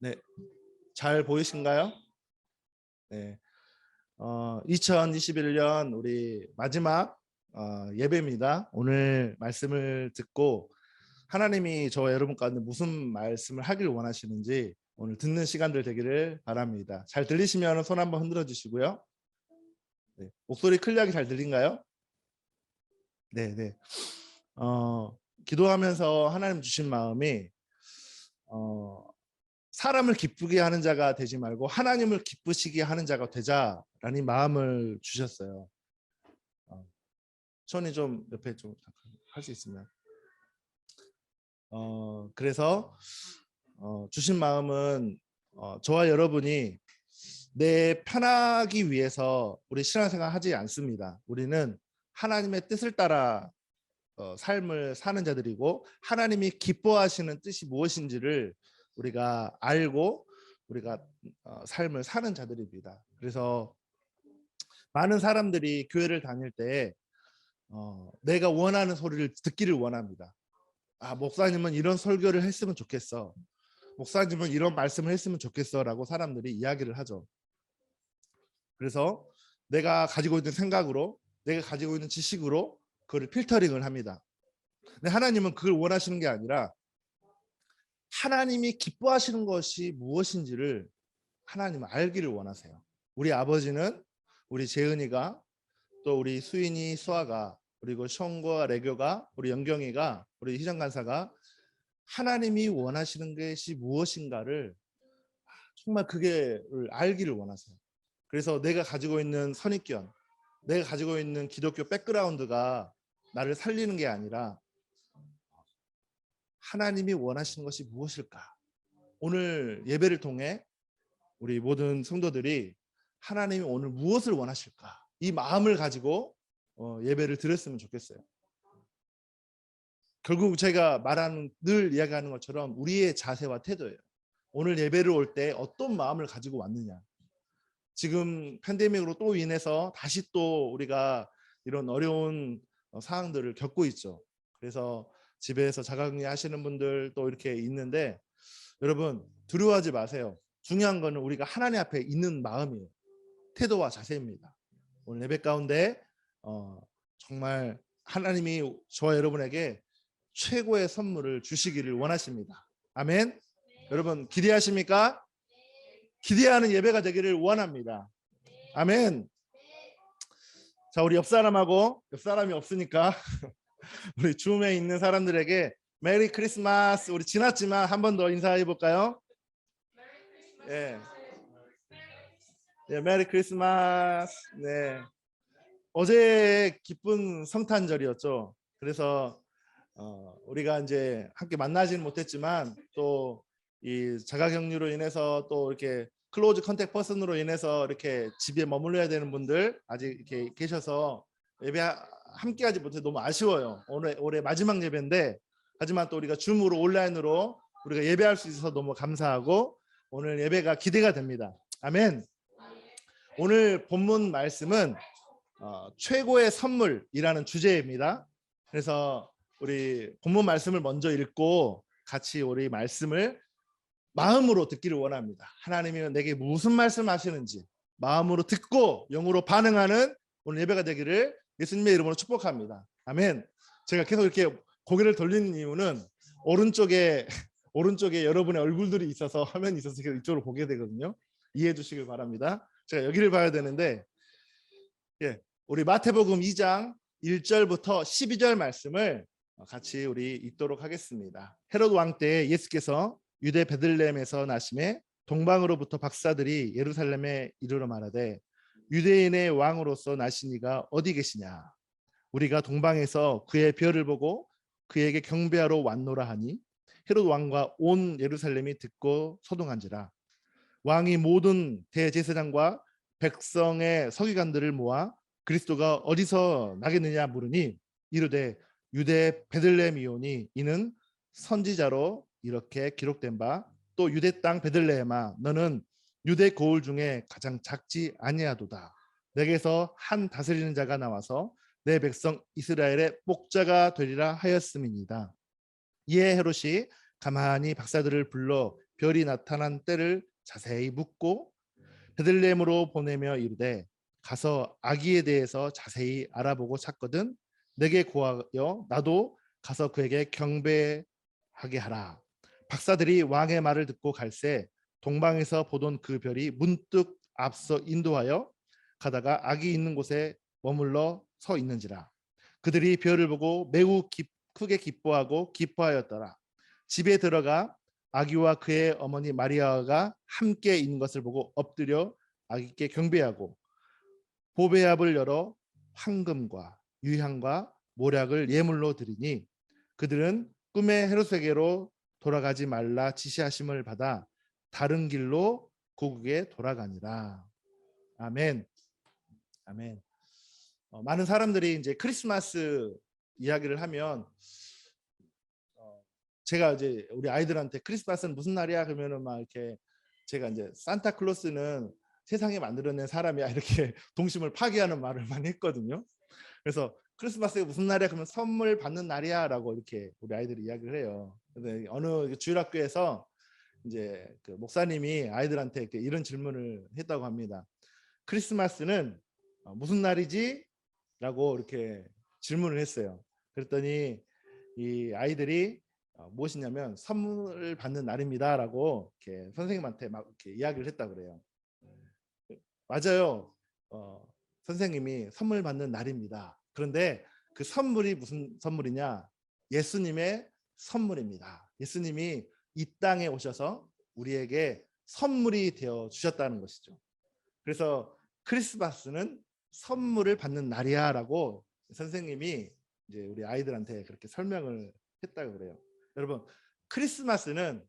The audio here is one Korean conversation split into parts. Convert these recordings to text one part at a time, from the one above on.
네, 잘 보이신가요? 네, 2021년 우리 마지막 예배입니다. 오늘 말씀을 듣고 하나님이 저와 여러분 가운데 무슨 말씀을 하길 원하시는지 오늘 듣는 시간들 되기를 바랍니다. 잘 들리시면 손 한번 흔들어 주시고요. 네, 목소리 클리어하게 잘 들린가요? 네, 네. 기도하면서 하나님 주신 마음이 사람을 기쁘게 하는 자가 되지 말고 하나님을 기쁘시게 하는 자가 되자라는 마음을 주셨어요. 손이 좀 옆에 좀 할 수 있으면. 그래서 주신 마음은 저와 여러분이 내 편하기 위해서 우리 신앙생활 하지 않습니다. 우리는 하나님의 뜻을 따라 삶을 사는 자들이고 하나님이 기뻐하시는 뜻이 무엇인지를 우리가 알고 우리가 삶을 사는 자들입니다. 그래서 많은 사람들이 교회를 다닐 때 내가 원하는 소리를 듣기를 원합니다. 목사님은 이런 설교를 했으면 좋겠어. 목사님은 이런 말씀을 했으면 좋겠어 라고 사람들이 이야기를 하죠. 그래서 내가 가지고 있는 생각으로 내가 가지고 있는 지식으로 그걸 필터링을 합니다. 근데 하나님은 그걸 원하시는 게 아니라 하나님이 기뻐하시는 것이 무엇인지를 하나님은 알기를 원하세요. 우리 아버지는 우리 재은이가 또 우리 수인이 수아가 그리고 션과 레교가 우리 영경이가 우리 희정 간사가 하나님이 원하시는 것이 무엇인가를 정말 그게 알기를 원하세요. 그래서 내가 가지고 있는 선입견, 내가 가지고 있는 기독교 백그라운드가 나를 살리는 게 아니라 하나님이 원하시는 것이 무엇일까? 오늘 예배를 통해 우리 모든 성도들이 하나님이 오늘 무엇을 원하실까? 이 마음을 가지고 예배를 드렸으면 좋겠어요. 결국 제가 늘 이야기하는 것처럼 우리의 자세와 태도예요. 오늘 예배를 올 때 어떤 마음을 가지고 왔느냐. 지금 팬데믹으로 또 인해서 다시 또 우리가 이런 어려운 상황들을 겪고 있죠. 그래서 집에서 자가격리 하시는 분들 또 이렇게 있는데 여러분 두려워하지 마세요. 중요한 거는 우리가 하나님 앞에 있는 마음이에요. 태도와 자세입니다. 오늘 예배 가운데 정말 하나님이 저와 여러분에게 최고의 선물을 주시기를 원하십니다. 아멘. 네. 여러분 기대하십니까? 기대하는 예배가 되기를 원합니다. 아멘. 자, 우리 옆 사람이 없으니까 우리 줌에 있는 사람들에게 메리 크리스마스. 우리 지났지만 한 번 더 인사해 볼까요? 예. 네, 메리 크리스마스. 네. 어제 기쁜 성탄절이었죠. 그래서 우리가 이제 함께 만나지는 못했지만 또 이 자가격리로 인해서 또 이렇게 클로즈 컨택 퍼슨으로 인해서 이렇게 집에 머물러야 되는 분들 아직 이렇게 계셔서 예배 함께하지 못해 너무 아쉬워요. 올해 마지막 예배인데 하지만 또 우리가 줌으로 온라인으로 우리가 예배할 수 있어서 너무 감사하고 오늘 예배가 기대가 됩니다. 아멘. 오늘 본문 말씀은 최고의 선물이라는 주제입니다. 그래서 우리 본문 말씀을 먼저 읽고 같이 우리 말씀을 마음으로 듣기를 원합니다. 하나님이 내게 무슨 말씀하시는지 마음으로 듣고 영으로 반응하는 오늘 예배가 되기를 예수님의 이름으로 축복합니다. 아멘. 제가 계속 이렇게 고개를 돌리는 이유는 오른쪽에 여러분의 얼굴들이 있어서 화면이 있어서 이쪽으로 보게 되거든요. 이해해 주시길 바랍니다. 제가 여기를 봐야 되는데 우리 마태복음 2장 1절부터 12절 말씀을 같이 우리 읽도록 하겠습니다. 헤롯 왕 때 예수께서 유대 베들레헴에서 나심에 동방으로부터 박사들이 예루살렘에 이르러 말하되 유대인의 왕으로서 나시니가 어디 계시냐? 우리가 동방에서 그의 별을 보고 그에게 경배하러 왔노라 하니 헤롯 왕과 온 예루살렘이 듣고 소동한지라. 왕이 모든 대제사장과 백성의 서기관들을 모아 그리스도가 어디서 나겠느냐 물으니 이르되 유대 베들레헴이오니 이는 선지자로 이렇게 기록된 바 또 유대 땅 베들레헴아 너는 유대 고을 중에 가장 작지 아니하도다. 내게서 한 다스리는 자가 나와서 내 백성 이스라엘의 목자가 되리라 하였음이니이다. 이에 헤롯이 가만히 박사들을 불러 별이 나타난 때를 자세히 묻고 베들레헴으로 보내며 이르되 가서 아기에 대해서 자세히 알아보고 찾거든 내게 고하여 나도 가서 그에게 경배하게 하라. 박사들이 왕의 말을 듣고 갈새 동방에서 보던 그 별이 문득 앞서 인도하여 가다가 아기 있는 곳에 머물러 서 있는지라. 그들이 별을 보고 매우 크게 기뻐하고 기뻐하였더라. 집에 들어가 아기와 그의 어머니 마리아가 함께 있는 것을 보고 엎드려 아기께 경배하고 보배압을 열어 황금과 유향과 모략을 예물로 드리니 그들은 꿈에 헤롯에게로 돌아가지 말라 지시하심을 받아 다른 길로 고국에 돌아가니라. 아멘. 아멘. 많은 사람들이 이제 크리스마스 이야기를 하면 제가 이제 우리 아이들한테 크리스마스는 무슨 날이야 그러면은 막 이렇게 제가 이제 산타클로스는 세상에 만들어낸 사람이야 이렇게 동심을 파괴하는 말을 많이 했거든요. 그래서 크리스마스가 무슨 날이야 그러면 선물 받는 날이야라고 이렇게 우리 아이들이 이야기를 해요. 근데 어느 주일학교에서 이제 그 목사님이 아이들한테 이런 질문을 했다고 합니다. 크리스마스는 무슨 날이지? 라고 이렇게 질문을 했어요. 그랬더니 이 아이들이 무엇이냐면 선물 받는 날입니다라고 이렇게 선생님한테 막 이렇게 이야기를 했다 그래요. 맞아요. 선생님이 선물 받는 날입니다. 그런데 그 선물이 무슨 선물이냐? 예수님의 선물입니다. 예수님이 이 땅에 오셔서 우리에게 선물이 되어 주셨다는 것이죠. 그래서 크리스마스는 선물을 받는 날이야라고 선생님이 이제 우리 아이들한테 그렇게 설명을 했다고 그래요. 여러분, 크리스마스는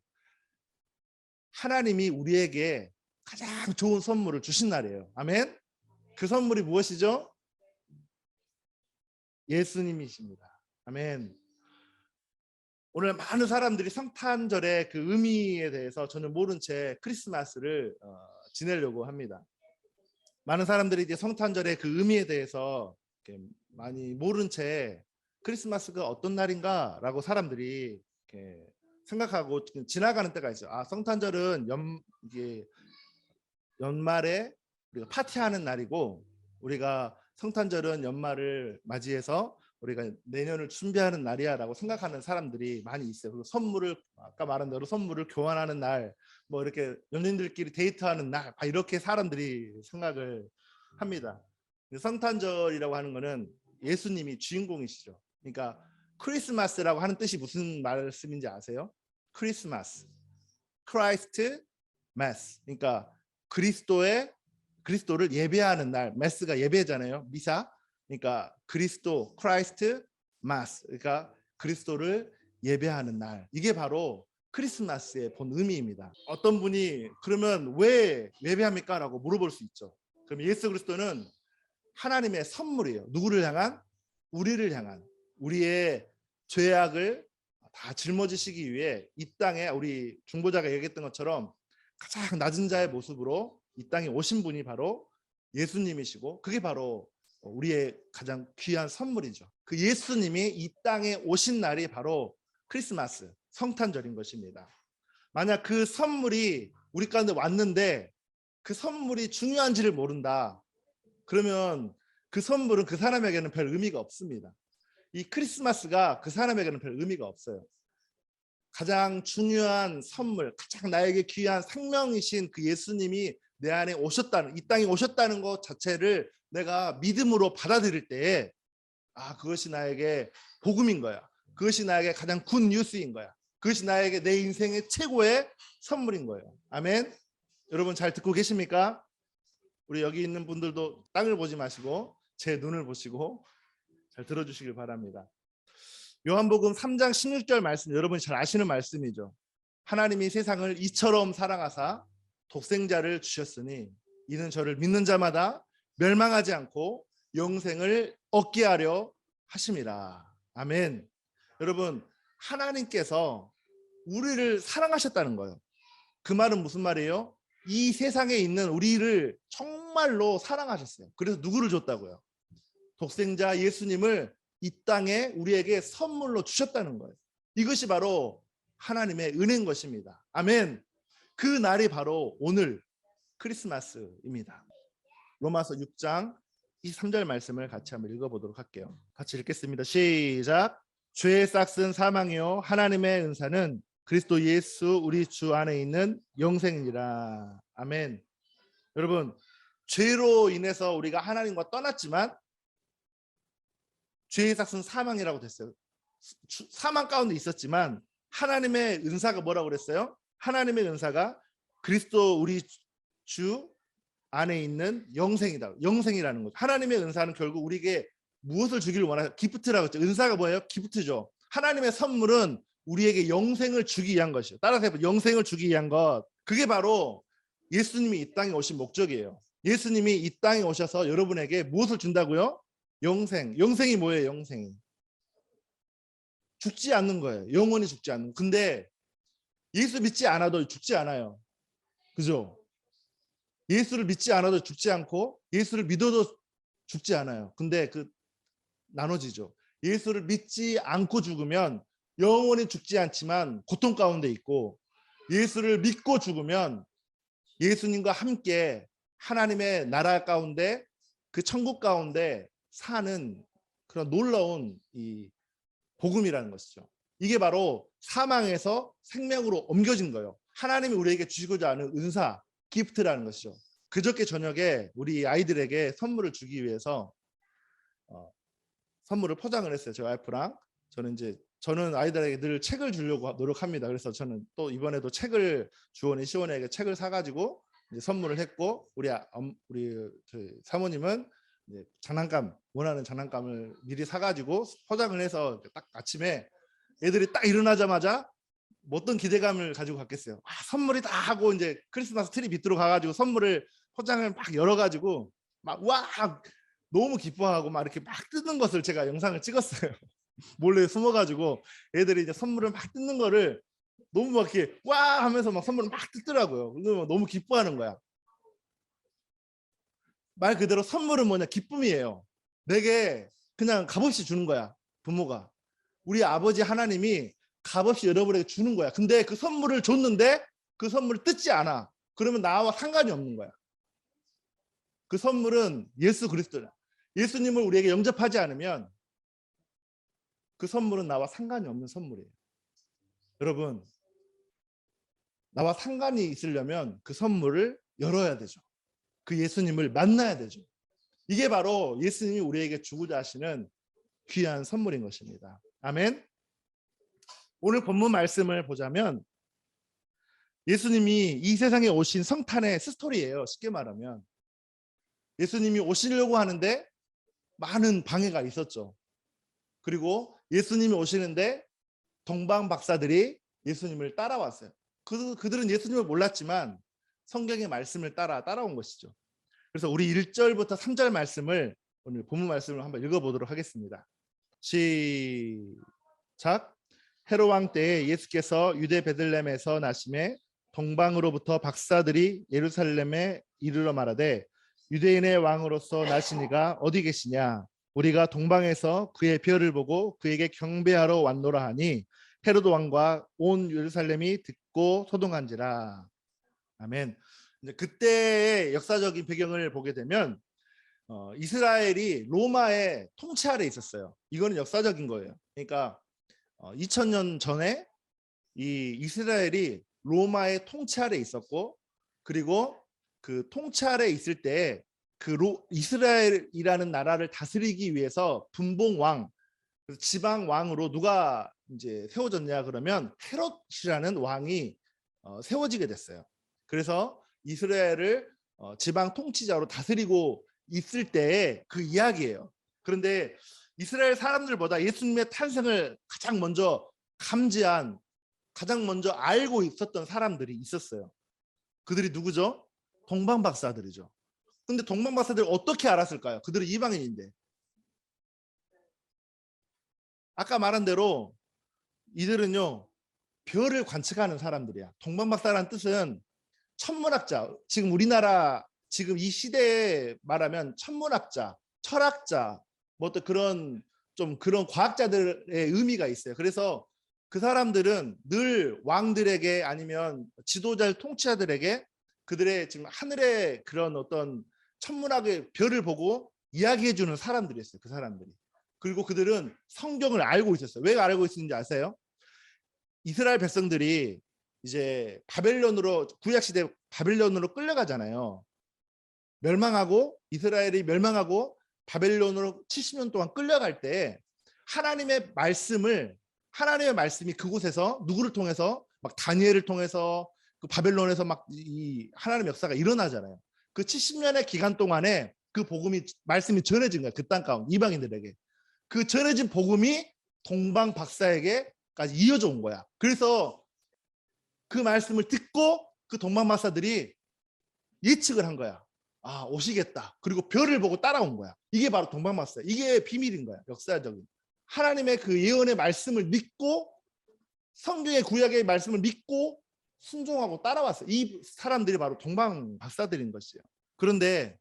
하나님이 우리에게 가장 좋은 선물을 주신 날이에요. 아멘. 그 선물이 무엇이죠? 예수님이십니다. 아멘. 오늘 많은 사람들이 성탄절의 그 의미에 대해서 전혀 모른 채 크리스마스를 지내려고 합니다. 많은 사람들이 이제 성탄절의 그 의미에 대해서 많이 모른 채 크리스마스가 어떤 날인가라고 사람들이 이렇게 생각하고 지나가는 때가 있어요. 아, 성탄절은 이게 연말에 우리가 파티하는 날이고 우리가 성탄절은 연말을 맞이해서 우리가 내년을 준비하는 날이야라고 생각하는 사람들이 많이 있어요. 그리고 선물을 아까 말한 대로 선물을 교환하는 날, 뭐 이렇게 연인들끼리 데이트하는 날, 이렇게 사람들이 생각을 합니다. 성탄절이라고 하는 거는 예수님이 주인공이시죠. 그러니까 크리스마스라고 하는 뜻이 무슨 말씀인지 아세요? 크리스마스, 크라이스트 마스. 그러니까 그리스도를 예배하는 날, 마스가 예배잖아요. 미사. 그러니까 그리스도, 크라이스트 마스. 그러니까 그리스도를 예배하는 날. 이게 바로 크리스마스의 본 의미입니다. 어떤 분이 그러면 왜 예배합니까? 라고 물어볼 수 있죠. 그럼 예수 그리스도는 하나님의 선물이에요. 누구를 향한? 우리를 향한. 우리의 죄악을 다 짊어지시기 위해 이 땅에 우리 중보자가 얘기했던 것처럼 가장 낮은 자의 모습으로 이 땅에 오신 분이 바로 예수님이시고 그게 바로 우리의 가장 귀한 선물이죠. 그 예수님이 이 땅에 오신 날이 바로 크리스마스, 성탄절인 것입니다. 만약 그 선물이 우리 가운데 왔는데 그 선물이 중요한지를 모른다. 그러면 그 선물은 그 사람에게는 별 의미가 없습니다. 이 크리스마스가 그 사람에게는 별 의미가 없어요. 가장 중요한 선물, 가장 나에게 귀한 생명이신 그 예수님이 내 안에 오셨다는, 이 땅에 오셨다는 것 자체를 내가 믿음으로 받아들일 때에 그것이 나에게 복음인 거야. 그것이 나에게 가장 굿 뉴스인 거야. 그것이 나에게 내 인생의 최고의 선물인 거예요. 아멘. 여러분 잘 듣고 계십니까? 우리 여기 있는 분들도 땅을 보지 마시고 제 눈을 보시고 잘 들어주시길 바랍니다. 요한복음 3장 16절 말씀, 여러분이 잘 아시는 말씀이죠. 하나님이 세상을 이처럼 사랑하사 독생자를 주셨으니 이는 저를 믿는 자마다 멸망하지 않고 영생을 얻게 하려 하심이라. 아멘. 여러분, 하나님께서 우리를 사랑하셨다는 거예요. 그 말은 무슨 말이에요? 이 세상에 있는 우리를 정말로 사랑하셨어요. 그래서 누구를 줬다고요? 독생자 예수님을 이 땅에 우리에게 선물로 주셨다는 거예요. 이것이 바로 하나님의 은혜인 것입니다. 아멘. 그 날이 바로 오늘 크리스마스입니다. 로마서 6장 23절 말씀을 같이 한번 읽어보도록 할게요. 같이 읽겠습니다. 시작. 죄의 싹은 사망이요 하나님의 은사는 그리스도 예수 우리 주 안에 있는 영생이니라. 아멘. 여러분, 죄로 인해서 우리가 하나님과 떠났지만 죄의 싹은 사망이라고 됐어요. 사망 가운데 있었지만 하나님의 은사가 뭐라고 그랬어요? 하나님의 은사가 그리스도 우리 주 안에 있는 영생이다. 영생이라는 거죠. 하나님의 은사는 결국 우리에게 무엇을 주기를 원하요? 기프트라고 했죠. 은사가 뭐예요? 기프트죠. 하나님의 선물은 우리에게 영생을 주기 위한 것이에요. 따라서 해보세요. 영생을 주기 위한 것. 그게 바로 예수님이 이 땅에 오신 목적이에요. 예수님이 이 땅에 오셔서 여러분에게 무엇을 준다고요? 영생. 영생이 뭐예요? 영생이 죽지 않는 거예요. 영원히 죽지 않는. 근데 예수 믿지 않아도 죽지 않아요. 그죠? 예수를 믿지 않아도 죽지 않고 예수를 믿어도 죽지 않아요. 근데 그 나눠지죠. 예수를 믿지 않고 죽으면 영원히 죽지 않지만 고통 가운데 있고, 예수를 믿고 죽으면 예수님과 함께 하나님의 나라 가운데, 그 천국 가운데 사는 그런 놀라운 이 복음이라는 것이죠. 이게 바로 사망에서 생명으로 옮겨진 거예요. 하나님이 우리에게 주시고자 하는 은사, 기프트라는 것이죠. 그저께 저녁에 우리 아이들에게 선물을 주기 위해서 선물을 포장을 했어요. 제 와이프랑. 저는 아이들에게 늘 책을 주려고 노력합니다. 그래서 저는 또 이번에도 책을 주원이 시원에게 책을 사가지고 이제 선물을 했고, 우리 사모님은 이제 장난감, 원하는 장난감을 미리 사가지고 포장을 해서 딱 아침에 애들이 딱 일어나자마자 어떤 기대감을 가지고 갔겠어요. 선물이다 하고 이제 크리스마스 트리 밑으로 가가지고 선물을 포장을 막 열어가지고 막 와 너무 기뻐하고 막 이렇게 막 뜯는 것을 제가 영상을 찍었어요. 몰래 숨어가지고 애들이 이제 선물을 막 뜯는 거를 너무 막 이렇게 와 하면서 막 선물을 막 뜯더라고요. 너무 기뻐하는 거야. 말 그대로 선물은 뭐냐? 기쁨이에요. 내게 그냥 값없이 주는 거야. 부모가. 우리 아버지 하나님이 값없이 여러분에게 주는 거야. 근데 그 선물을 줬는데 그 선물을 뜯지 않아. 그러면 나와 상관이 없는 거야. 그 선물은 예수 그리스도야. 예수님을 우리에게 영접하지 않으면 그 선물은 나와 상관이 없는 선물이에요. 여러분, 나와 상관이 있으려면 그 선물을 열어야 되죠. 그 예수님을 만나야 되죠. 이게 바로 예수님이 우리에게 주고자 하시는 귀한 선물인 것입니다. 아멘. 오늘 본문 말씀을 보자면 예수님이 이 세상에 오신 성탄의 스토리예요. 쉽게 말하면 예수님이 오시려고 하는데 많은 방해가 있었죠. 그리고 예수님이 오시는데 동방 박사들이 예수님을 따라왔어요. 그들은 예수님을 몰랐지만 성경의 말씀을 따라온 것이죠. 그래서 우리 1절부터 3절 말씀을 오늘 본문 말씀을 한번 읽어보도록 하겠습니다. 시작. 헤롯 왕 때에 예수께서 유대 베들레헴에서 나심에 동방으로부터 박사들이 예루살렘에 이르러 말하되 유대인의 왕으로서 나시니가 어디 계시냐? 우리가 동방에서 그의 별을 보고 그에게 경배하러 왔노라 하니 헤롯 왕과 온 예루살렘이 듣고 소동한지라. 아멘. 이제 그때의 역사적인 배경을 보게 되면 이스라엘이 로마의 통치 아래 있었어요. 이거는 역사적인 거예요. 그러니까 2000년 전에 이 이스라엘이 로마의 통치 아래 있었고, 그리고 그 통치 아래 있을 때 그 이스라엘이라는 나라를 다스리기 위해서 분봉왕, 지방 왕으로 누가 이제 세워졌냐 그러면 헤롯이라는 왕이 세워지게 됐어요. 그래서 이스라엘을 지방 통치자로 다스리고 있을 때의 그 이야기예요. 그런데 이스라엘 사람들보다 예수님의 탄생을 가장 먼저 감지한, 가장 먼저 알고 있었던 사람들이 있었어요. 그들이 누구죠? 동방 박사들이죠. 근데 동방 박사들이 어떻게 알았을까요? 그들은 이방인인데. 아까 말한 대로 이들은요 별을 관측하는 사람들이야. 동방박사라는 뜻은 천문학자. 지금 우리나라 지금 이 시대에 말하면 천문학자, 철학자, 뭐 어떤 그런 좀 그런 과학자들의 의미가 있어요. 그래서 그 사람들은 늘 왕들에게 아니면 지도자 통치자들에게 그들의 지금 하늘의 그런 어떤 천문학의 별을 보고 이야기해 주는 사람들이었어요. 그 사람들이. 그리고 그들은 성경을 알고 있었어요. 왜 알고 있었는지 아세요? 이스라엘 백성들이 이제 바벨론으로 구약 시대 바벨론으로 끌려가잖아요. 멸망하고 이스라엘이 멸망하고 바벨론으로 70년 동안 끌려갈 때 하나님의 말씀이 그곳에서 누구를 통해서 막 다니엘을 통해서 그 바벨론에서 막 이 하나님의 역사가 일어나잖아요. 그 70년의 기간 동안에 그 복음이 말씀이 전해진 거야. 그 땅 가운데 이방인들에게. 그 전해진 복음이 동방 박사에게까지 이어져 온 거야. 그래서 그 말씀을 듣고 그 동방 박사들이 예측을 한 거야. 아, 오시겠다. 그리고 별을 보고 따라온 거야. 이게 바로 동방 박사. 이게 비밀인 거야. 역사적인. 하나님의 그 예언의 말씀을 믿고 성경의 구약의 말씀을 믿고 순종하고 따라왔어요. 이 사람들이 바로 동방 박사들인 것이에요. 그런데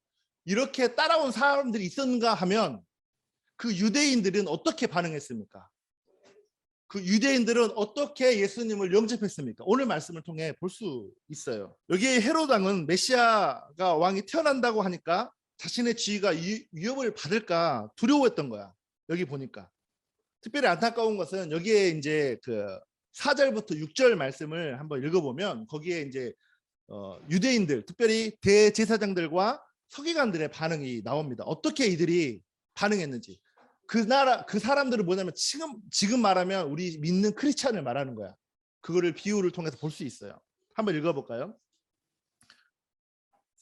이렇게 따라온 사람들이 있었는가 하면 그 유대인들은 어떻게 반응했습니까? 그 유대인들은 어떻게 예수님을 영접했습니까? 오늘 말씀을 통해 볼 수 있어요. 여기에 헤롯 왕은 메시아가 왕이 태어난다고 하니까 자신의 지위가 위협을 받을까 두려워했던 거야. 여기 보니까. 특별히 안타까운 것은 여기에 이제 그 4절부터 6절 말씀을 한번 읽어보면 거기에 이제 유대인들, 특별히 대제사장들과 서기관들의 반응이 나옵니다. 어떻게 이들이 반응했는지. 그 사람들은 뭐냐면 지금 말하면 우리 믿는 크리스찬을 말하는 거야. 그거를 비유를 통해서 볼 수 있어요. 한번 읽어볼까요?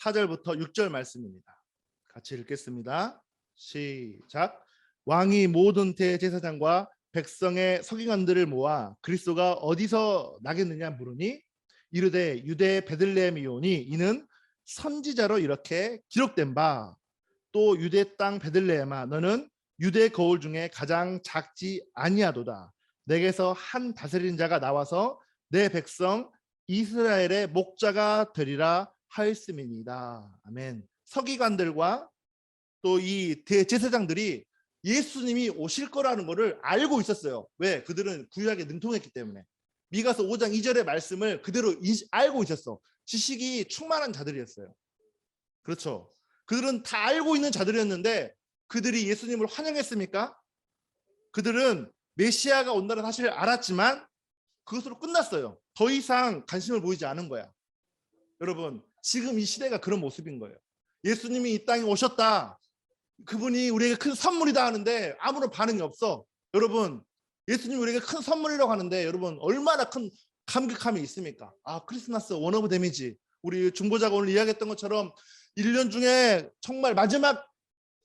4절부터 6절 말씀입니다. 같이 읽겠습니다. 시작. 왕이 모든 대제사장과 백성의 서기관들을 모아 그리스도가 어디서 나겠느냐 물으니 이르되 유대 베들레헴이오니 이는 선지자로 이렇게 기록된 바 또 유대 땅 베들레헴아 너는 유대 거울 중에 가장 작지 아니하도다. 내게서 한 다스리는 자가 나와서 내 백성 이스라엘의 목자가 되리라 하였음이니이다. 아멘. 서기관들과 또 이 대제사장들이 예수님이 오실 거라는 것을 알고 있었어요. 왜? 그들은 구약에 능통했기 때문에. 미가서 5장 2절의 말씀을 그대로 알고 있었어. 지식이 충만한 자들이었어요. 그렇죠. 그들은 다 알고 있는 자들이었는데 그들이 예수님을 환영했습니까? 그들은 메시아가 온다는 사실을 알았지만 그것으로 끝났어요. 더 이상 관심을 보이지 않은 거야. 여러분, 지금 이 시대가 그런 모습인 거예요. 예수님이 이 땅에 오셨다. 그분이 우리에게 큰 선물이다 하는데 아무런 반응이 없어. 여러분, 예수님이 우리에게 큰 선물이라고 하는데 여러분 얼마나 큰 감격함이 있습니까? 아, 크리스마스 원 오브 데미지. 우리 중보자가 오늘 이야기했던 것처럼 1년 중에 정말 마지막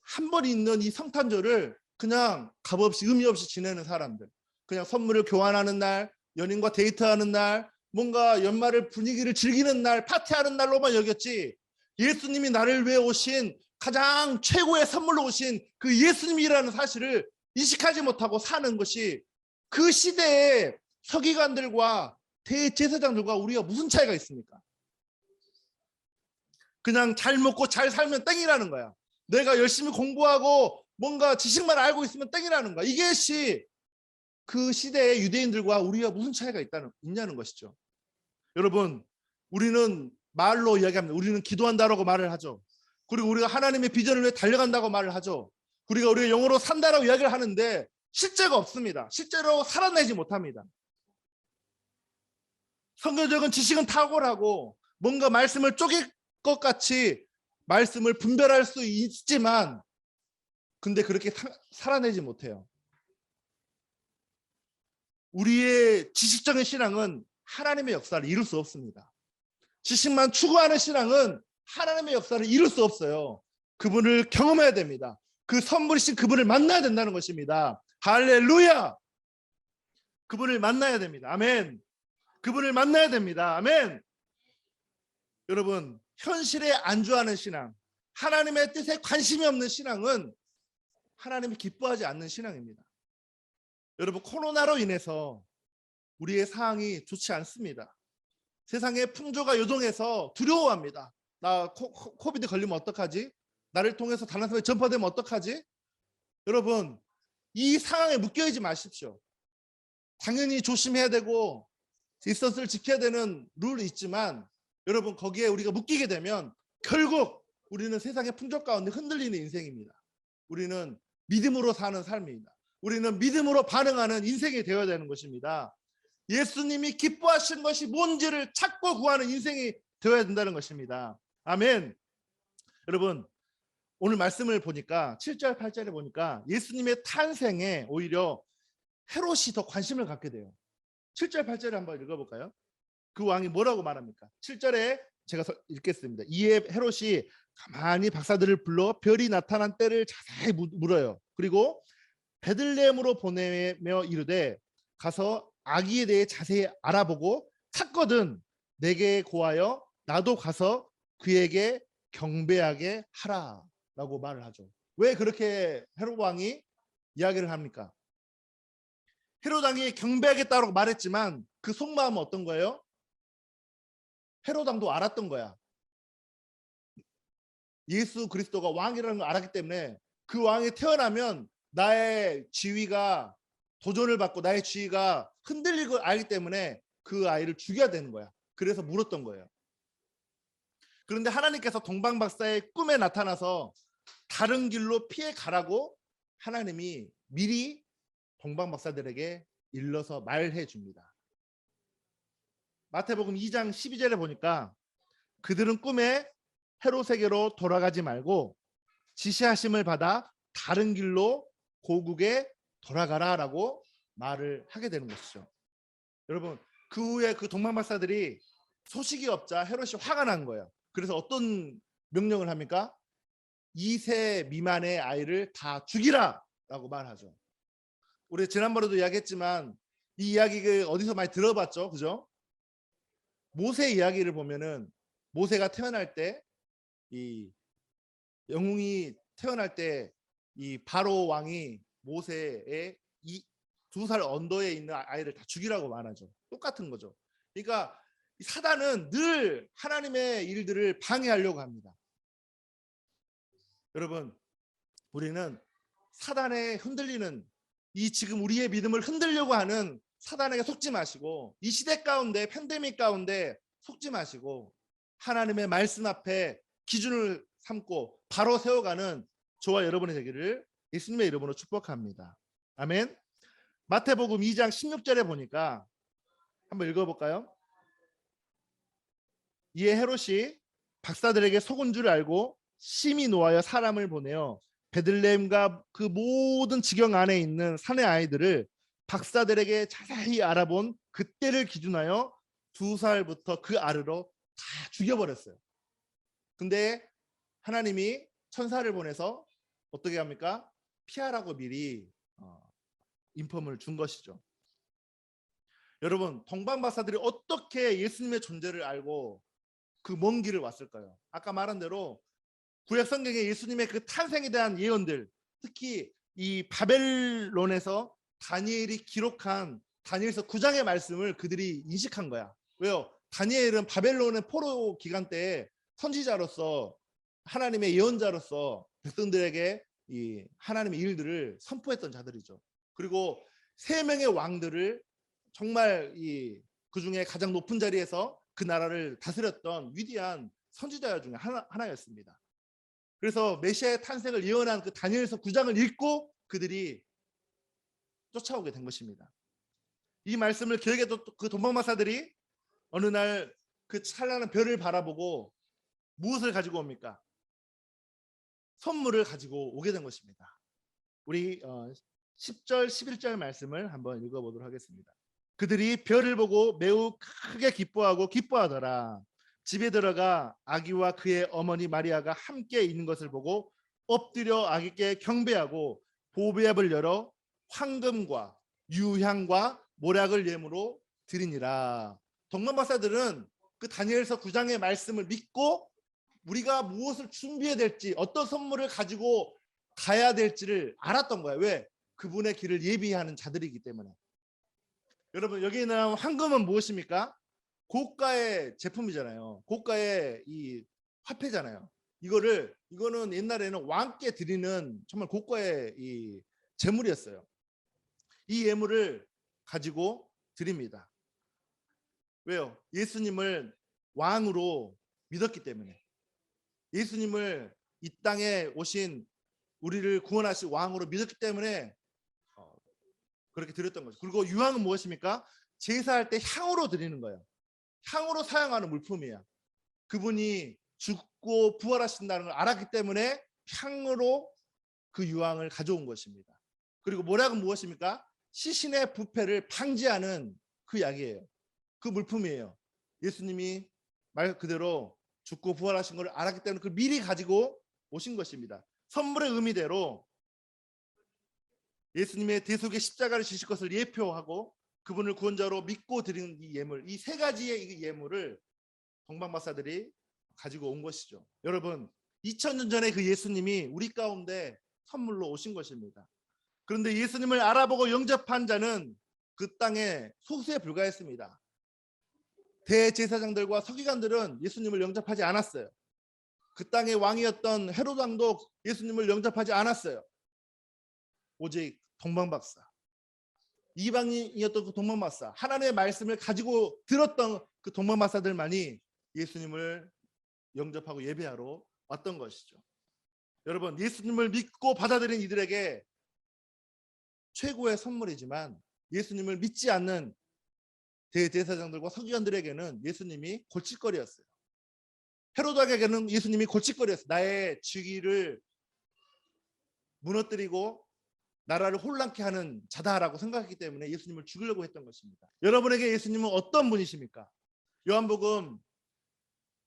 한 번 있는 이 성탄절을 그냥 값없이 의미 없이 지내는 사람들. 그냥 선물을 교환하는 날, 연인과 데이트하는 날, 뭔가 연말을 분위기를 즐기는 날, 파티하는 날로만 여겼지. 예수님이 나를 위해 오신 가장 최고의 선물로 오신 그 예수님이라는 사실을 인식하지 못하고 사는 것이 그 시대의 서기관들과 대제사장들과 우리가 무슨 차이가 있습니까? 그냥 잘 먹고 잘 살면 땡이라는 거야. 내가 열심히 공부하고 뭔가 지식만 알고 있으면 땡이라는 거야. 이것이 그 시대의 유대인들과 우리가 무슨 차이가 있냐는 것이죠. 여러분, 우리는 말로 이야기합니다. 우리는 기도한다라고 말을 하죠. 그리고 우리가 하나님의 비전을 위해 달려간다고 말을 하죠. 우리가 영어로 산다라고 이야기를 하는데 실제가 없습니다. 실제로 살아내지 못합니다. 성경적인 지식은 탁월하고 뭔가 말씀을 쪼갤 것 같이 말씀을 분별할 수 있지만 근데 그렇게 살아내지 못해요. 우리의 지식적인 신앙은 하나님의 역사를 이룰 수 없습니다. 지식만 추구하는 신앙은 하나님의 역사를 이룰 수 없어요. 그분을 경험해야 됩니다. 그 선물이신 그분을 만나야 된다는 것입니다. 할렐루야! 그분을 만나야 됩니다. 아멘. 그분을 만나야 됩니다. 아멘. 여러분, 현실에 안주하는 신앙, 하나님의 뜻에 관심이 없는 신앙은 하나님이 기뻐하지 않는 신앙입니다. 여러분, 코로나로 인해서 우리의 상황이 좋지 않습니다. 세상의 풍조가 요동해서 두려워합니다. 나 코비드 걸리면 어떡하지? 나를 통해서 다른 사람에 전파되면 어떡하지? 여러분, 이 상황에 묶여있지 마십시오. 당연히 조심해야 되고 디스턴스를 지켜야 되는 룰이 있지만 여러분, 거기에 우리가 묶이게 되면 결국 우리는 세상의 풍조 가운데 흔들리는 인생입니다. 우리는 믿음으로 사는 삶입니다. 우리는 믿음으로 반응하는 인생이 되어야 되는 것입니다. 예수님이 기뻐하신 것이 뭔지를 찾고 구하는 인생이 되어야 된다는 것입니다. 아멘. 여러분, 오늘 말씀을 보니까 7절 8절에 보니까 예수님의 탄생에 오히려 헤롯이 더 관심을 갖게 돼요. 7절 8절에 한번 읽어볼까요? 그 왕이 뭐라고 말합니까? 7절에 제가 읽겠습니다. 이에 헤롯이 가만히 박사들을 불러 별이 나타난 때를 자세히 물어요. 그리고 베들레헴으로 보내며 이르되 가서 아기에 대해 자세히 알아보고 찾거든 내게 고하여 나도 가서 그에게 경배하게 하라 라고 말을 하죠. 왜 그렇게 헤롯 왕이 이야기를 합니까? 헤롯 왕이 경배하겠다고 말했지만 그 속마음은 어떤 거예요? 헤롯 왕도 알았던 거야. 예수 그리스도가 왕이라는 걸 알았기 때문에 그 왕이 태어나면 나의 지위가 도전을 받고 나의 지위가 흔들릴 걸 알기 때문에 그 아이를 죽여야 되는 거야. 그래서 물었던 거예요. 그런데 하나님께서 동방박사의 꿈에 나타나서 다른 길로 피해 가라고 하나님이 미리 동방박사들에게 일러서 말해 줍니다. 마태복음 2장 12절에 보니까 그들은 꿈에 헤롯에게로 돌아가지 말고 지시하심을 받아 다른 길로 고국에 돌아가라라고 말을 하게 되는 것이죠. 여러분, 그 후에 그 동방박사들이 소식이 없자 헤롯이 화가 난 거예요. 그래서 어떤 명령을 합니까? 2세 미만의 아이를 다 죽이라라고 말하죠. 우리 지난번에도 이야기했지만 이 이야기를 어디서 많이 들어봤죠, 그죠? 모세 이야기를 보면은 모세가 태어날 때 이 영웅이 태어날 때 이 바로 왕이 모세의 이 2살 언더에 있는 아이를 다 죽이라고 말하죠. 똑같은 거죠. 그러니까 사단은 늘 하나님의 일들을 방해하려고 합니다. 여러분, 우리는 사단에 흔들리는 이 지금 우리의 믿음을 흔들려고 하는 사단에게 속지 마시고 이 시대 가운데 팬데믹 가운데 속지 마시고 하나님의 말씀 앞에 기준을 삼고 바로 세워가는 저와 여러분의 되기를 예수님의 이름으로 축복합니다. 아멘. 마태복음 2장 16절에 보니까 한번 읽어볼까요? 이에 헤롯이 박사들에게 속은 줄 알고 심히 노하여 사람을 보내어 베들레헴과 그 모든 지경 안에 있는 산의 아이들을 박사들에게 자세히 알아본 그때를 기준하여 2살부터 그 아래로 다 죽여버렸어요. 근데 하나님이 천사를 보내서 어떻게 합니까? 피하라고 미리 인폼을 준 것이죠. 여러분, 동방박사들이 어떻게 예수님의 존재를 알고 그 먼 길을 왔을까요? 아까 말한 대로 구약 성경에 예수님의 그 탄생에 대한 예언들, 특히 이 바벨론에서 다니엘이 기록한 다니엘서 9장의 말씀을 그들이 인식한 거야. 왜요? 다니엘은 바벨론의 포로 기간 때 선지자로서 하나님의 예언자로서 백성들에게 이 하나님의 일들을 선포했던 자들이죠. 그리고 3명의 왕들을 정말 그 중에 가장 높은 자리에서 그 나라를 다스렸던 위대한 선지자 중에 하나였습니다. 그래서 메시아의 탄생을 예언한 그 다니엘서 9장을 읽고 그들이 쫓아오게 된 것입니다. 이 말씀을 기억했던 그 동방박사들이 어느 날 그 찬란한 별을 바라보고 무엇을 가지고 옵니까? 선물을 가지고 오게 된 것입니다. 우리 10절 11절 말씀을 한번 읽어보도록 하겠습니다. 그들이 별을 보고 매우 크게 기뻐하더라. 집에 들어가 아기와 그의 어머니 마리아가 함께 있는 것을 보고 엎드려 아기께 경배하고 보배압을 열어 황금과 유향과 모략을 예물로 드리니라. 동방박사들은 그 다니엘서 9장의 말씀을 믿고 우리가 무엇을 준비해야 될지, 어떤 선물을 가지고 가야 될지를 알았던 거야. 왜? 그분의 길을 예비하는 자들이기 때문에. 여러분 여기 있는 황금은 무엇입니까? 고가의 제품이잖아요. 고가의 이 화폐잖아요. 이거는 옛날에는 왕께 드리는 정말 고가의 이 재물이었어요. 이 예물을 가지고 드립니다. 왜요? 예수님을 왕으로 믿었기 때문에. 예수님을 이 땅에 오신 우리를 구원하신 왕으로 믿었기 때문에 그렇게 드렸던 거죠. 그리고 유황은 무엇입니까? 제사할 때 향으로 드리는 거예요. 향으로 사용하는 물품이야. 그분이 죽고 부활하신다는 걸 알았기 때문에 향으로 그 유황을 가져온 것입니다. 그리고 모략은 무엇입니까? 시신의 부패를 방지하는 그 약이에요. 그 물품이에요. 예수님이 말 그대로 죽고 부활하신 걸 알았기 때문에 그걸 미리 가지고 오신 것입니다. 선물의 의미대로 예수님의 대속의 십자가를 지실 것을 예표하고 그분을 구원자로 믿고 드리는 이 예물, 이 세 가지의 이 예물을 동방박사들이 가지고 온 것이죠. 여러분, 2000년 전에 그 예수님이 우리 가운데 선물로 오신 것입니다. 그런데 예수님을 알아보고 영접한 자는 그 땅에 소수에 불과했습니다. 대제사장들과 서기관들은 예수님을 영접하지 않았어요. 그 땅의 왕이었던 헤롯 왕도 예수님을 영접하지 않았어요. 오직 동방박사, 이방인이었던 그 동방박사, 하나님의 말씀을 가지고 들었던 그 동방박사들만이 예수님을 영접하고 예배하러 왔던 것이죠. 여러분, 예수님을 믿고 받아들인 이들에게 최고의 선물이지만 예수님을 믿지 않는 대제사장들과 서기관들에게는 예수님이 골칫거리였어요. 헤로드에게는 예수님이 골칫거리였어요. 나의 주기를 무너뜨리고 나라를 혼란케 하는 자다라고 생각했기 때문에 예수님을 죽이려고 했던 것입니다. 여러분에게 예수님은 어떤 분이십니까? 요한복음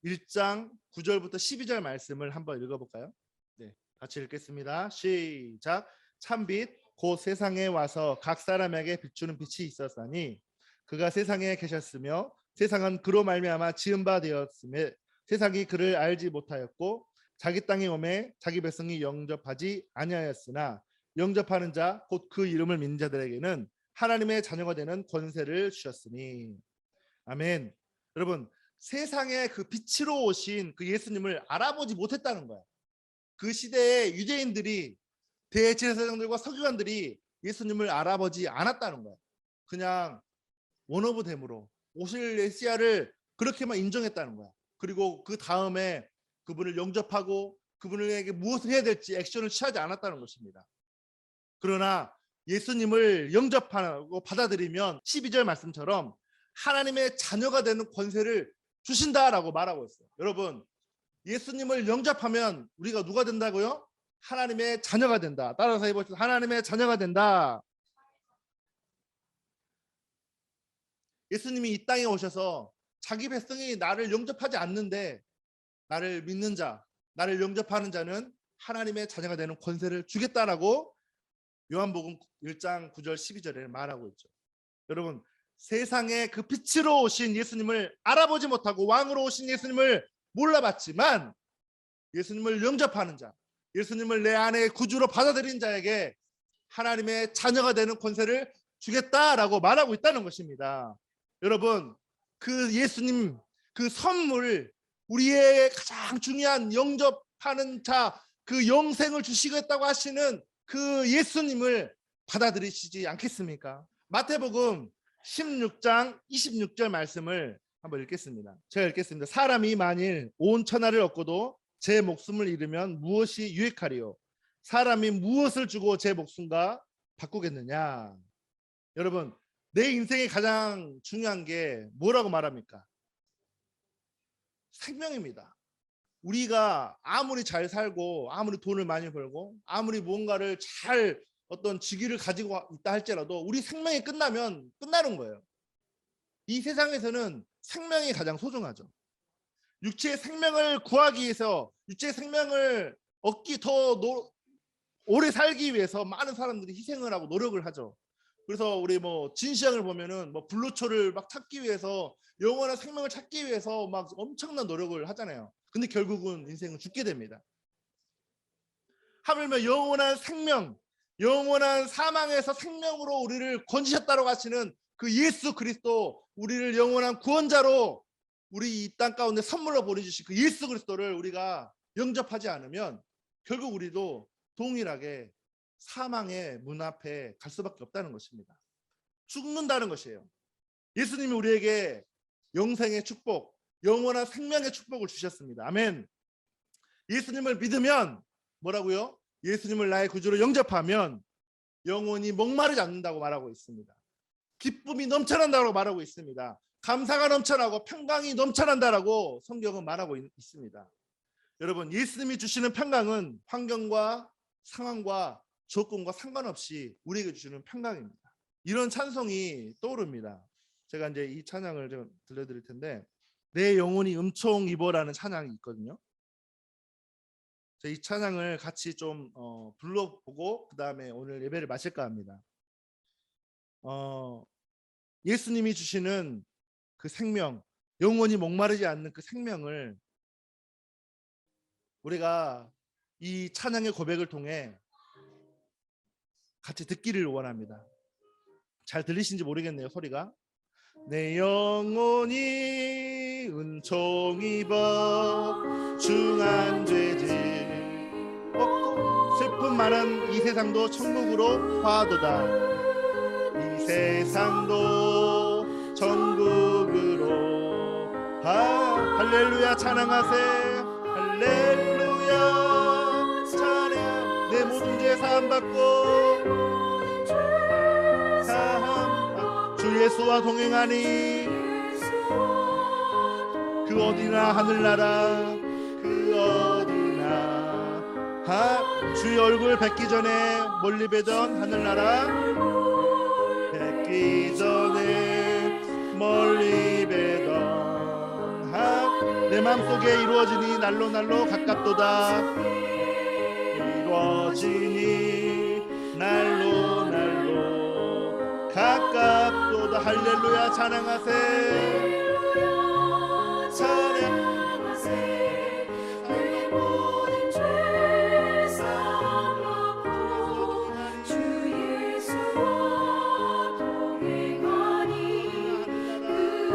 1장 9절부터 12절 말씀을 한번 읽어볼까요? 네, 같이 읽겠습니다. 시작. 참빛 곧 세상에 와서 각 사람에게 비추는 빛이 있었으니 그가 세상에 계셨으며 세상은 그로 말미암아 지은 바 되었으며 세상이 그를 알지 못하였고 자기 땅에 오매 자기 백성이 영접하지 아니하였으나 영접하는 자 곧 그 이름을 믿는 자들에게는 하나님의 자녀가 되는 권세를 주셨으니. 아멘. 여러분, 세상에 그 빛으로 오신 그 예수님을 알아보지 못했다는 거야. 그 시대의 유대인들이, 대제사장들과 서기관들이 예수님을 알아보지 않았다는 거야. 그냥 원오브댐으로 오실 메시아를 그렇게만 인정했다는 거야. 그리고 그 다음에 그분을 영접하고 그분에게 무엇을 해야 될지 액션을 취하지 않았다는 것입니다. 그러나 예수님을 영접하고 받아들이면 12절 말씀처럼 하나님의 자녀가 되는 권세를 주신다라고 말하고 있어요. 여러분, 예수님을 영접하면 우리가 누가 된다고요? 하나님의 자녀가 된다. 따라서 해보시죠. 하나님의 자녀가 된다. 예수님이 이 땅에 오셔서 자기 백성이 나를 영접하지 않는데 나를 믿는 자, 나를 영접하는 자는 하나님의 자녀가 되는 권세를 주겠다라고 요한복음 1장 9절 12절에 말하고 있죠. 여러분, 세상에 그 빛으로 오신 예수님을 알아보지 못하고 왕으로 오신 예수님을 몰라봤지만 예수님을 영접하는 자, 예수님을 내 안에 구주로 받아들인 자에게 하나님의 자녀가 되는 권세를 주겠다라고 말하고 있다는 것입니다. 여러분, 그 예수님, 그 선물, 우리의 가장 중요한 영접하는 자, 그 영생을 주시겠다고 하시는 그 예수님을 받아들이시지 않겠습니까? 마태복음 16장 26절 말씀을 한번 읽겠습니다. 제가 읽겠습니다. 사람이 만일 온 천하를 얻고도 제 목숨을 잃으면 무엇이 유익하리요? 사람이 무엇을 주고 제 목숨과 바꾸겠느냐? 여러분, 내 인생의 가장 중요한 게 뭐라고 말합니까? 생명입니다. 우리가 아무리 잘 살고 아무리 돈을 많이 벌고 아무리 무언가를 잘 어떤 직위를 가지고 있다 할지라도 우리 생명이 끝나면 끝나는 거예요. 이 세상에서는 생명이 가장 소중하죠. 육체의 생명을 구하기 위해서, 육체의 생명을 얻기 더 오래 살기 위해서 많은 사람들이 희생을 하고 노력을 하죠. 그래서 우리 진시황을 보면은 불로초를 막 찾기 위해서, 영원한 생명을 찾기 위해서 막 엄청난 노력을 하잖아요. 근데 결국은 인생은 죽게 됩니다. 하물며 영원한 생명, 영원한 사망에서 생명으로 우리를 건지셨다고 하시는 그 예수 그리스도, 우리를 영원한 구원자로 우리 이 땅 가운데 선물로 보내주신 그 예수 그리스도를 우리가 영접하지 않으면 결국 우리도 동일하게 사망의 문 앞에 갈 수밖에 없다는 것입니다. 죽는다는 것이에요. 예수님이 우리에게 영생의 축복, 영원한 생명의 축복을 주셨습니다. 아멘. 예수님을 믿으면 뭐라고요? 예수님을 나의 구주로 영접하면 영원히 목마르지 않는다고 말하고 있습니다. 기쁨이 넘쳐난다고 말하고 있습니다. 감사가 넘쳐나고 평강이 넘쳐난다라고 성경은 말하고 있습니다. 여러분, 예수님이 주시는 평강은 환경과 상황과 조건과 상관없이 우리에게 주시는 평강입니다. 이런 찬송이 떠오릅니다. 제가 이제 이 찬양을 좀 들려드릴 텐데, 내 영혼이 음총 입어라는 찬양이 있거든요. 이 찬양을 같이 좀 불러보고 그 다음에 오늘 예배를 마칠까 합니다. 예수님이 주시는 그 생명, 영원히 목마르지 않는 그 생명을 우리가 이 찬양의 고백을 통해 같이 듣기를 원합니다. 잘 들리신지 모르겠네요, 소리가. 내 영혼이 은총 입어 중한 죄질 없고 슬픔 많은 이 세상도 천국으로 화도다. 이 세상도 천국으로 할렐루야 찬양하세. 할렐루야 찬양. 내 모든 죄 사함 받고 주 예수와 동행하니 그 어디나 하늘나라 그 어디나 주의 얼굴 뵙기 전에 멀리 뵈던 하늘나라 뵙기 전에 멀리 뵈던 내 맘속에 이루어지니 날로 날로 가깝도다. 이루어지니 날로 날로 가깝도다. 할렐루야 찬양하세. 찬양하세. 주 예수와 동행하니 그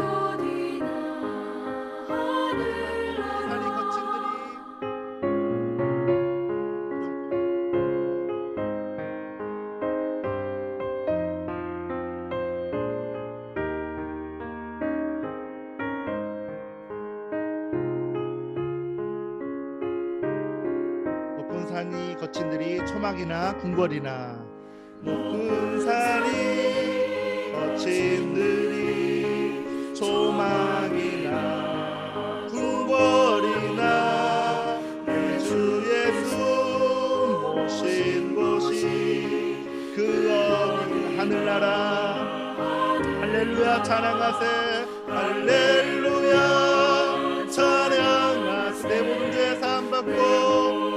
어디나 하늘나라 산이 거친들이 초막이나 궁궐이나 높은 산이 거친들이 초막이나 궁궐이나 내 주 예수 모신 곳이 그 어디 하늘나라. 할렐루야 찬양하세. 할렐루야 찬양하세. 내 모든 죄 사함 받고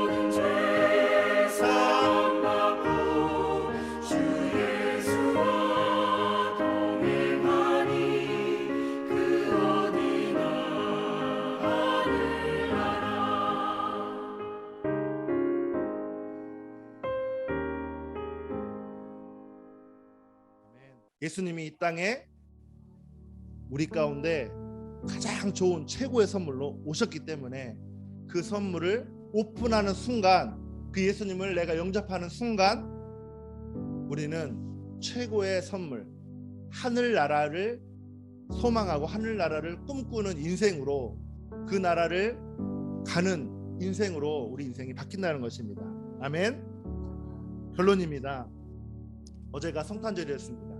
예수님이 이 땅에 우리 가운데 가장 좋은 최고의 선물로 오셨기 때문에 그 선물을 오픈하는 순간, 그 예수님을 내가 영접하는 순간 우리는 최고의 선물, 하늘나라를 소망하고 하늘나라를 꿈꾸는 인생으로, 그 나라를 가는 인생으로 우리 인생이 바뀐다는 것입니다. 아멘. 결론입니다. 어제가 성탄절이었습니다.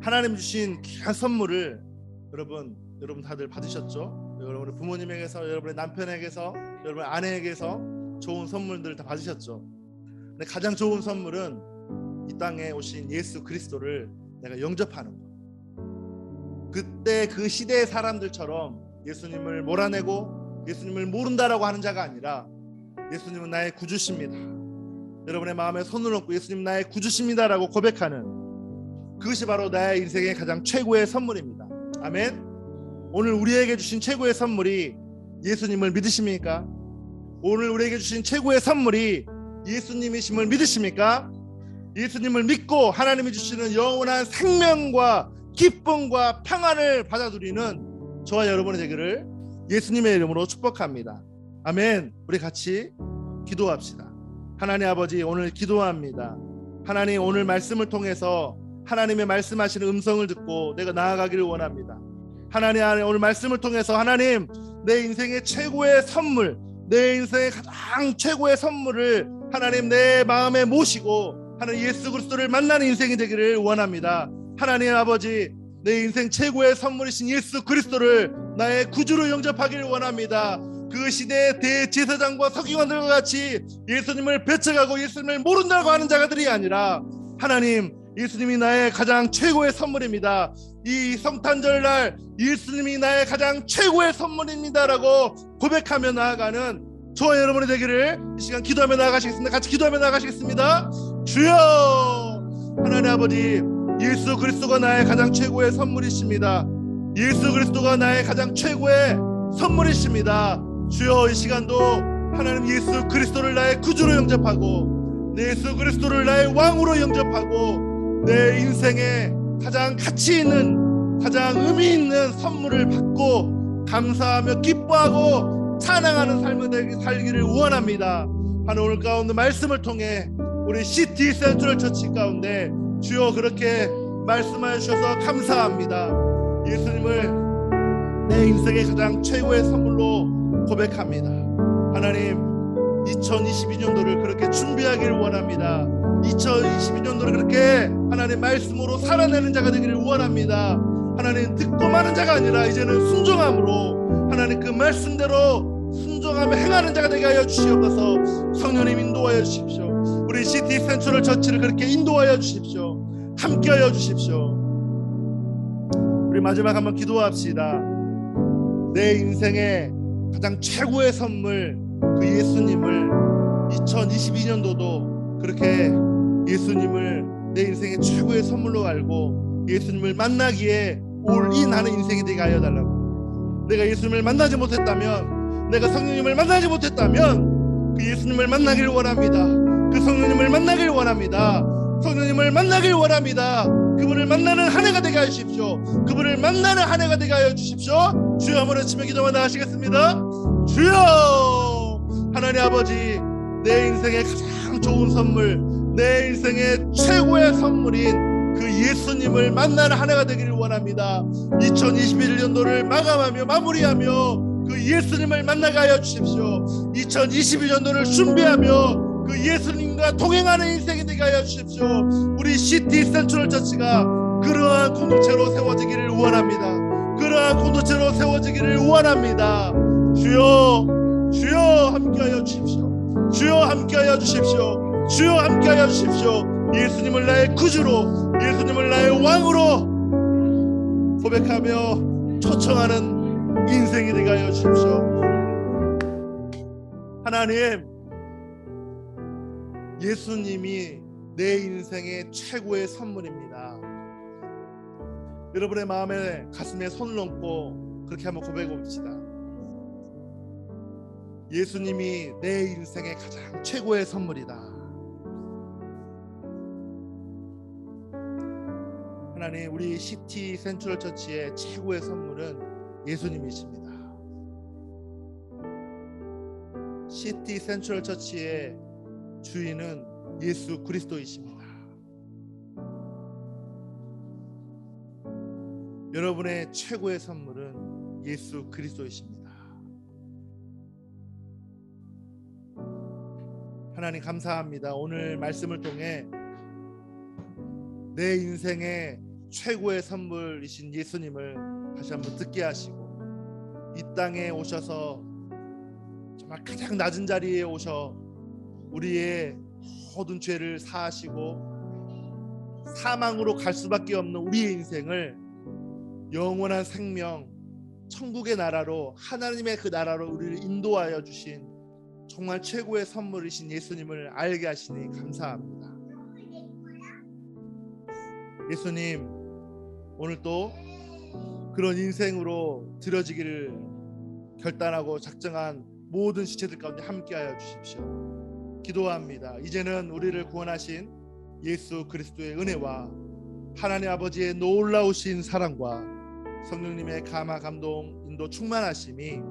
하나님 주신 귀한 선물을 여러분 다들 받으셨죠? 여러분의 부모님에게서, 여러분의 남편에게서, 여러분의 아내에게서 좋은 선물들 다 받으셨죠? 근데 가장 좋은 선물은 이 땅에 오신 예수 그리스도를 내가 영접하는 것. 그때 그 시대의 사람들처럼 예수님을 몰아내고 예수님을 모른다라고 하는 자가 아니라 예수님은 나의 구주십니다. 여러분의 마음에 손을 얹고 예수님 나의 구주십니다라고 고백하는, 그것이 바로 나의 인생의 가장 최고의 선물입니다. 아멘. 오늘 우리에게 주신 최고의 선물이 예수님을 믿으십니까? 오늘 우리에게 주신 최고의 선물이 예수님이심을 믿으십니까? 예수님을 믿고 하나님이 주시는 영원한 생명과 기쁨과 평안을 받아 누리는 저와 여러분의 되기를 예수님의 이름으로 축복합니다. 아멘. 우리 같이 기도합시다. 하나님 아버지, 오늘 기도합니다. 하나님, 오늘 말씀을 통해서 하나님의 말씀하시는 음성을 듣고 내가 나아가기를 원합니다. 하나님, 오늘 말씀을 통해서 하나님, 내 인생의 최고의 선물, 내 인생의 가장 최고의 선물을 하나님 내 마음에 모시고 하나님 예수 그리스도를 만나는 인생이 되기를 원합니다. 하나님 아버지, 내 인생 최고의 선물이신 예수 그리스도를 나의 구주로 영접하기를 원합니다. 그 시대의 대제사장과 서기관들과 같이 예수님을 배척하고 예수님을 모른다고 하는 자들이 아니라 하나님, 예수님이 나의 가장 최고의 선물입니다. 이 성탄절날 예수님이 나의 가장 최고의 선물입니다라고 고백하며 나아가는 저와 여러분이 되기를 이 시간 기도하며 나아가시겠습니다. 같이 기도하며 나아가시겠습니다. 주여, 하나님 아버지, 예수 그리스도가 나의 가장 최고의 선물이십니다. 예수 그리스도가 나의 가장 최고의 선물이십니다. 주여, 이 시간도 하나님 예수 그리스도를 나의 구주로 영접하고 내 예수 그리스도를 나의 왕으로 영접하고 내 인생에 가장 가치 있는, 가장 의미 있는 선물을 받고 감사하며 기뻐하고 찬양하는 삶을 살기를 원합니다. 하나님, 오늘 가운데 말씀을 통해 우리 시티 센트럴 처치 가운데 주여 그렇게 말씀하여 주셔서 감사합니다. 예수님을 내 인생의 가장 최고의 선물로 고백합니다. 하나님, 2022년도를 그렇게 준비하기를 원합니다. 2022년도를 그렇게 하나님 말씀으로 살아내는 자가 되기를 원합니다. 하나님, 듣고 마는 자가 아니라 이제는 순종함으로 하나님 그 말씀대로 순종하며 행하는 자가 되게 하여 주시옵소서. 성령님 인도하여 주십시오. 우리 시티 센트럴 처치를 그렇게 인도하여 주십시오. 함께하여 주십시오. 우리 마지막 한번 기도합시다. 내 인생의 가장 최고의 선물 그 예수님을 2022년도도 그렇게 예수님을 내 인생의 최고의 선물로 알고 예수님을 만나기에 올인하는 인생이 되게 하여 달라고. 내가 예수님을 만나지 못했다면, 내가 성령님을 만나지 못했다면 그 예수님을 만나기를 원합니다. 그 성령님을 만나기를 원합니다. 성령님을 만나길 원합니다. 그분을 만나는 한 해가 되게 하십시오. 그분을 만나는 한 해가 되게 하여 주십시오. 주여, 한번 외치며 기도만 나가시겠습니다. 주여, 하나님 아버지, 내 인생의 가장 좋은 선물, 내 인생의 최고의 선물인 그 예수님을 만나는 한 해가 되기를 원합니다. 2021년도를 마감하며 마무리하며 그 예수님을 만나게 하여 주십시오. 2022년도를 준비하며 그 예수님과 동행하는 인생이 되게 하여 주십시오. 우리 시티 센트럴 처치가 그러한 공동체로 세워지기를 원합니다. 그러한 공동체로 세워지기를 원합니다. 주여, 주여 함께하여 주십시오. 주여 함께하여 주십시오. 주여 함께하여 주십시오. 예수님을 나의 구주로, 예수님을 나의 왕으로 고백하며 초청하는 인생이 되게 하여 주십시오. 하나님, 예수님이 내 인생의 최고의 선물입니다. 여러분의 마음에 가슴에 손을 얹고 그렇게 한번 고백해 봅시다. 예수님이 내 인생의 가장 최고의 선물이다. 하나님, 우리 시티 센트럴 처치의 최고의 선물은 예수님이십니다. 시티 센트럴 처치의 주인은 예수 그리스도이십니다. 여러분의 최고의 선물은 예수 그리스도이십니다. 하나님 감사합니다. 오늘 말씀을 통해 내 인생의 최고의 선물이신 예수님을 다시 한번 듣게 하시고, 이 땅에 오셔서 정말 가장 낮은 자리에 오셔 우리의 모든 죄를 사하시고 사망으로 갈 수밖에 없는 우리의 인생을 영원한 생명, 천국의 나라로, 하나님의 그 나라로 우리를 인도하여 주신 정말 최고의 선물이신 예수님을 알게 하시니 감사합니다. 예수님, 오늘 또 그런 인생으로 드려지기를 결단하고 작정한 모든 지체들 가운데 함께하여 주십시오. 기도합니다. 이제는 우리를 구원하신 예수 그리스도의 은혜와 하나님 아버지의 놀라우신 사랑과 성령님의 감화 감동 인도 충만하심이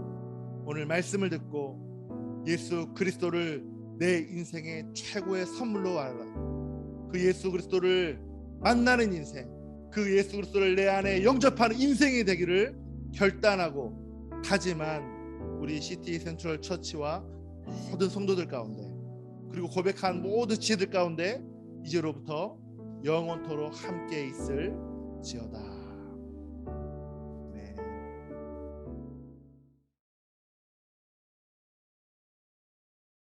오늘 말씀을 듣고 예수 그리스도를 내 인생의 최고의 선물로 알아, 그 예수 그리스도를 만나는 인생, 그 예수 그리스도를 내 안에 영접하는 인생이 되기를 결단하고 다짐한 우리 시티 센트럴 처치와 모든 성도들 가운데, 그리고 고백한 모든 지혜들 가운데 이제로부터 영원토록 함께 있을지어다.